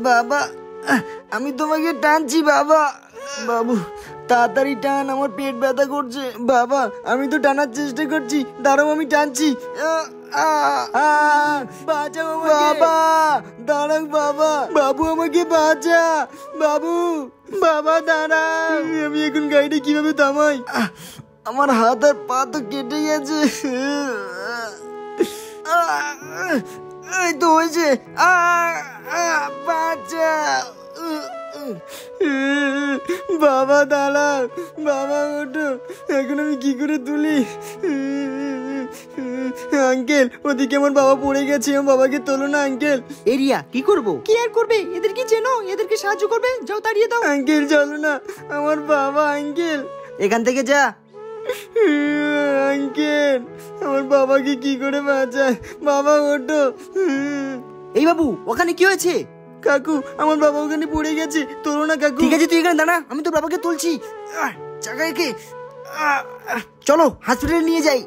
বাবা আমি তোমাকে টানছি বাবা। বাবু তাড়াতাড়ি টান, আমার পেট ব্যথা করছে। বাবা আমি তো টানার চেষ্টা করছি, দাঁড়াও আমি টানছি। বাঁচাও বাবা, দাঁড়াও বাবা। বাবু আমাকে বাঁচা বাবু। বাবা দাঁড়াও, আমি এখন গাড়িটা কিভাবে থামাই? আমার হাত আর পা তো কেটে গেছে। এই তো হয়েছে। বাঁচা বাবা, দাঁড়াও বাবা, ওঠো। এখন আমি কি করে তুলি? আঙ্কেল ওদিকে আমার বাবা পড়ে গেছে, আমার বাবাকে তোলো না আঙ্কেল। এরিয়া কি করব? কি আর করবে? এদের কি চেনো? এদেরকে সাহায্য করবে, যাও তাড়িয়ে দাও। আঙ্কেল চলো না, আমার বাবা। আঙ্কেল এখান থেকে যা। আঙ্কেল আমার বাবাকে কি করে বাঁচায়? বাবা ওঠো। এই বাবু, ওখানে কি হয়েছে? কাকু আমার বাবা ওখানে পড়ে গেছে, তোলো না কাকু। ঠিক আছে তুই এখানে দাঁড়া, আমি তোর বাবাকে তুলছি। চাকা একে চলো হসপিটালে নিয়ে যাই।